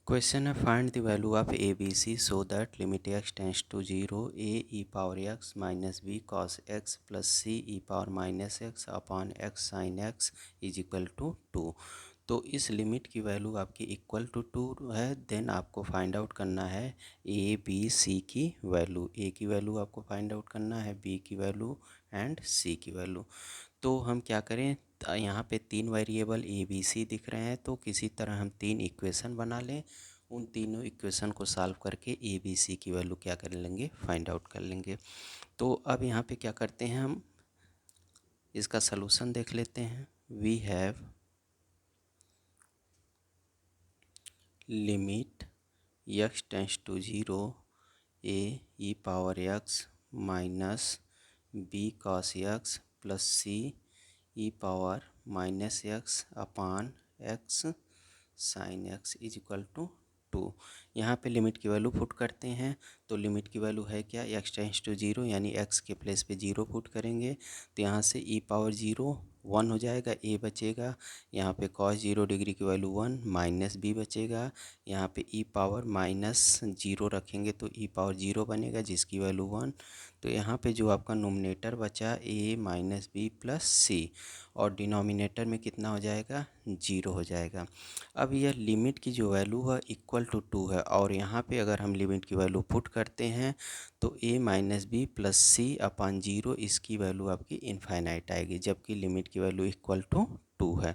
Question है find the value of a b c so that limit x tends to zero a e power x minus b cos x plus c e power minus x upon x sine x is equal to two. तो इस limit की value आपकी equal to two है। Then आपको find out करना है ए b सी की value. ए की वैल्यू आपको फाइंड आउट करना है, बी की वैल्यू एंड सी की वैल्यू। तो हम क्या करें, यहाँ पे तीन वेरिएबल ए बी सी दिख रहे हैं, तो किसी तरह हम तीन इक्वेशन बना लें। उन तीनों इक्वेशन को सॉल्व करके ए बी सी की वैल्यू क्या कर लेंगे, फाइंड आउट कर लेंगे। तो अब यहाँ पे क्या करते हैं, हम इसका सलूशन देख लेते हैं। We have limit x tends to zero a e power x minus b cos x plus c e power minus x upon x sine x is equal to two. यहाँ पे लिमिट की value put करते हैं। तो limit की value है क्या, x tends to zero, यानी एक्स के प्लेस पे जीरो पुट करेंगे तो यहाँ से ई पावर जीरो वन हो जाएगा, ए बचेगा। यहाँ पे कॉस जीरो डिग्री की वैल्यू वन, माइनस बी बचेगा। यहाँ पे ई पावर माइनस जीरो रखेंगे तो ई पावर जीरो बनेगा जिसकी वैल्यू वन। तो यहाँ पे जो आपका नोमिनेटर बचा ए माइनस बी प्लस सी, और डिनोमिनेटर में कितना हो जाएगा, जीरो हो जाएगा। अब यह लिमिट की जो वैल्यू है इक्वल टू टू है, और यहाँ पे अगर हम लिमिट की वैल्यू पुट करते हैं तो ए माइनस बी प्लस सी अपान जीरो, इसकी वैल्यू आपकी इनफाइनाइट आएगी, जबकि लिमिट की वैल्यू इक्वल टू टू है।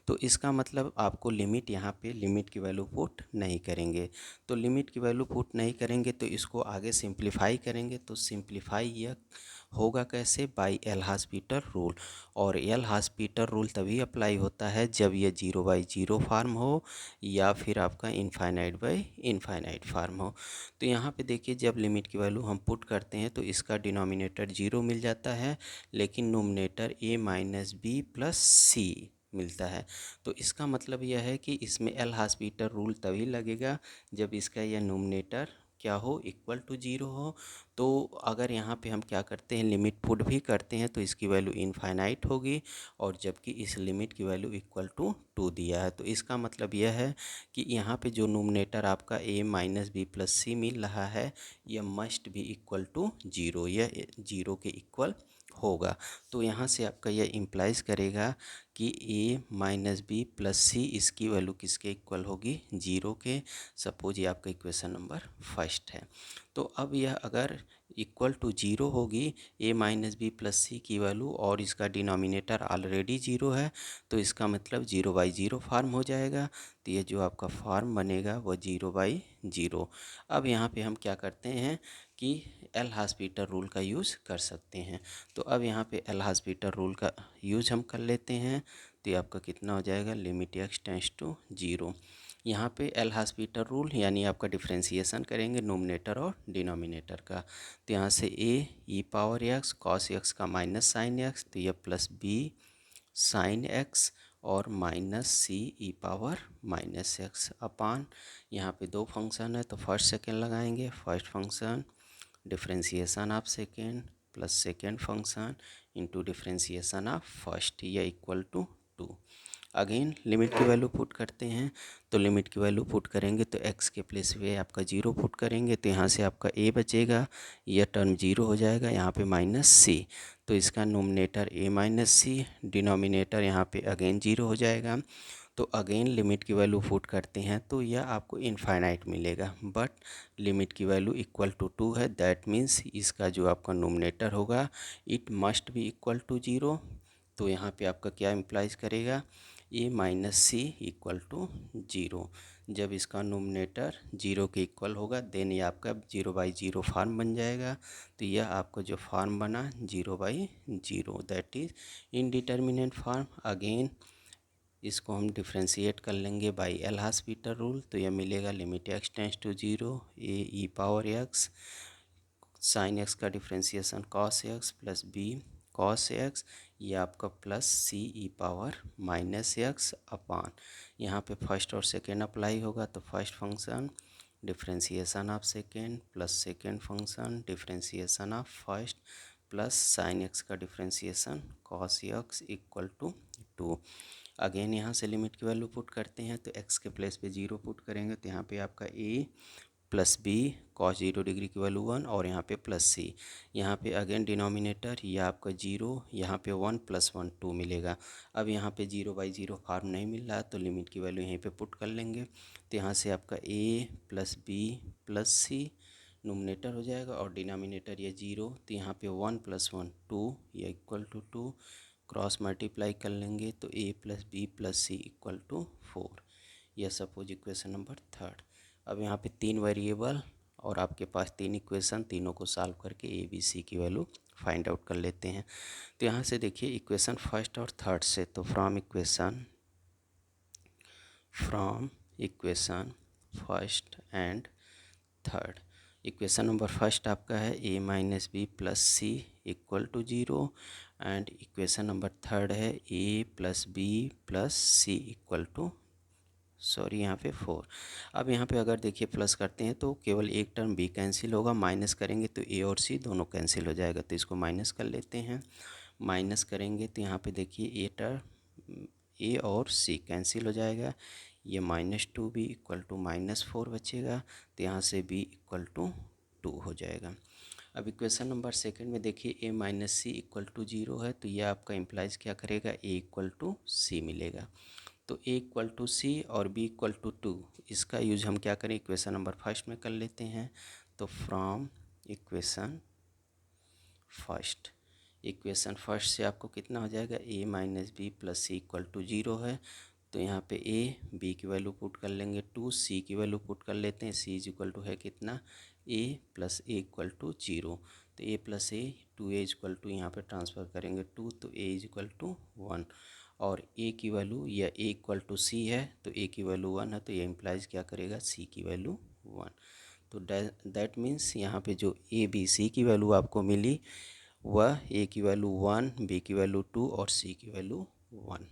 तो इसका मतलब आपको लिमिट, यहाँ पे लिमिट की वैल्यू पुट नहीं करेंगे। तो लिमिट की वैल्यू पुट नहीं करेंगे तो इसको आगे सिंप्लीफाई करेंगे। तो सिंप्लीफाई यह होगा कैसे, बाई एल हॉस्पिटल रूल। और एल हॉस्पिटल रूल तभी अप्लाई होता है जब ये जीरो बाई जीरो फार्म हो या फिर आपका इनफाइनाइट बाई इनफाइनाइट फार्म हो। तो यहाँ पे देखिए, जब लिमिट की वैल्यू हम पुट करते हैं तो इसका डिनोमिनेटर जीरो मिल जाता है, लेकिन नोमिनेटर ए माइनस बी प्लस सी मिलता है। तो इसका मतलब यह है कि इसमें एल हॉस्पिटल रूल तभी लगेगा जब इसका यह नोमिनेटर क्या हो, इक्वल टू जीरो हो। तो अगर यहाँ पे हम क्या करते हैं, लिमिट पुट भी करते हैं तो इसकी वैल्यू इनफाइनाइट होगी, और जबकि इस लिमिट की वैल्यू इक्वल टू टू दिया है। तो इसका मतलब यह है कि यहाँ पे जो नोमिनेटर आपका ए माइनस बी प्लस सी मिल रहा है, यह मस्ट भी इक्वल टू जीरो, यह जीरो के इक्वल होगा। तो यहाँ से आपका यह इम्प्लाइज करेगा कि ए माइनस बी प्लस सी, इसकी वैल्यू किसके इक्वल होगी, जीरो के। सपोज ये आपका इक्वेशन नंबर फर्स्ट है। तो अब यह अगर इक्वल टू जीरो होगी ए माइनस बी प्लस सी की वैल्यू, और इसका डिनोमिनेटर ऑलरेडी जीरो है, तो इसका मतलब जीरो बाई जीरो फार्म हो जाएगा। तो ये जो आपका फार्म बनेगा वह जीरो बाई जीरो। अब यहाँ पे हम क्या करते हैं कि एल हॉस्पिटल रूल का यूज़ कर सकते हैं। तो अब यहाँ पे एल हॉस्पिटल रूल का यूज़ हम कर लेते हैं। तो ये आपका कितना हो जाएगा, limit x tends to zero. यहाँ पे एल हॉस्पिटल रूल यानी आपका डिफ्रेंसिएशन करेंगे नोमिनेटर और डिनोमिनेटर का। तो यहाँ से a e power x cos x का माइनस साइन एक्स, तो यह प्लस बी साइन एक्स और minus c e power minus x upon, यहाँ पे दो फंक्शन है तो फर्स्ट सेकेंड लगाएंगे। First function differentiation of second plus second function into differentiation of first, यह equal to two. Again limit की value put करते हैं। तो लिमिट की वैल्यू पुट करेंगे तो x के प्लेस पे आपका जीरो पुट करेंगे, तो यहाँ से आपका a बचेगा, यह टर्म जीरो हो जाएगा, यहाँ पे माइनस सी। तो इसका numerator a minus c, denominator यहाँ पे अगेन जीरो हो जाएगा। तो अगेन लिमिट की वैल्यू पुट करते हैं तो यह आपको इनफाइनाइट मिलेगा, बट लिमिट की वैल्यू इक्वल टू टू है। दैट मीन्स इसका जो आपका नोमिनेटर होगा it must be equal to zero. तो यहाँ पे आपका क्या इम्प्लाइज करेगा, a minus c equal to zero. जब इसका नोमिनेटर जीरो के इक्वल होगा देन ये आपका जीरो बाई जीरो फार्म बन जाएगा। तो यह आपका जो फार्म बना zero by zero, that is indeterminate form. Again इसको हम डिफ्रेंशिएट कर लेंगे बाई एल हॉस्पिटल रूल। तो यह मिलेगा limit x tends to zero a e power x sine x का differentiation cos x plus b cos x, ये आपका plus c e power minus x upon, यहाँ पे फर्स्ट और सेकेंड अप्लाई होगा। तो first function differentiation of second plus second function differentiation of first plus sine x का differentiation cos x equal to two. Again यहाँ से limit की value put करते हैं, तो x के प्लेस पे 0 पुट करेंगे, तो यहाँ पे आपका a plus b cos 0 degree की वैल्यू 1 और यहाँ पे प्लस सी। यहाँ पे अगेन डिनोमिनेटर ये आपका 0, यहाँ पे 1 प्लस 1 2 मिलेगा। अब यहाँ पे 0/0 फार्म नहीं मिल रहा, तो लिमिट की वैल्यू यहीं पे पुट कर लेंगे, तो यहाँ से आपका a plus b plus c nominator हो जाएगा और डिनोमिनेटर ये 0, तो यहाँ पे 1 प्लस 1 2 ये इक्वल टू 2, क्रॉस मल्टीप्लाई कर लेंगे तो a plus b plus c equal to 4। यह सपोज इक्वेशन नंबर 3। अब यहाँ पे 3 वेरिएबल और आपके पास 3 इक्वेशन, तीनों को सॉल्व करके ए बी सी की वैल्यू फाइंड आउट कर लेते हैं। तो यहाँ से देखिए इक्वेशन फर्स्ट और थर्ड से, तो from equation first and third, equation number first आपका है a minus b plus c equal to 0 and equation number third है a plus b plus c equal to यहाँ पे 4। अब यहाँ पे अगर देखिए प्लस करते हैं तो केवल एक टर्म b कैंसिल होगा, माइनस करेंगे तो a और c दोनों कैंसिल हो जाएगा, तो इसको माइनस कर लेते हैं। माइनस करेंगे तो यहाँ पे देखिए a टर्म a और c कैंसिल हो जाएगा, ये -2b इक्वल टू -4 बचेगा, तो यहाँ से b इक्वल टू 2 हो जाएगा। अब इक्वेशन नंबर सेकंड में देखिए a minus c equal to 0 है, तो यह आपका इम्प्लाइज क्या करेगा, a इक्वल टू सी मिलेगा। तो a इक्वल टू सी और b इक्वल टू 2, इसका यूज हम क्या करें, इक्वेशन नंबर फर्स्ट में कर लेते हैं। तो फ्रॉम इक्वेशन फर्स्ट से आपको कितना हो जाएगा, a minus b plus c equal to 0 है, तो यहाँ पे a b की वैल्यू पुट कर लेंगे 2, c की वैल्यू पुट कर लेते हैं, c इज इक्वल टू है कितना, a plus a equal to 0, तो a plus a 2a is equal to यहाँ पे ट्रांसफ़र करेंगे 2, तो a इज इक्वल टू 1 और a की वैल्यू या a इक्वल टू c है, तो a की वैल्यू 1 है, तो ये इम्प्लाइज क्या करेगा, c की वैल्यू 1। तो दैट मीन्स यहाँ पे जो a b c की वैल्यू आपको मिली वह a की वैल्यू 1, b की वैल्यू 2 और c की वैल्यू 1।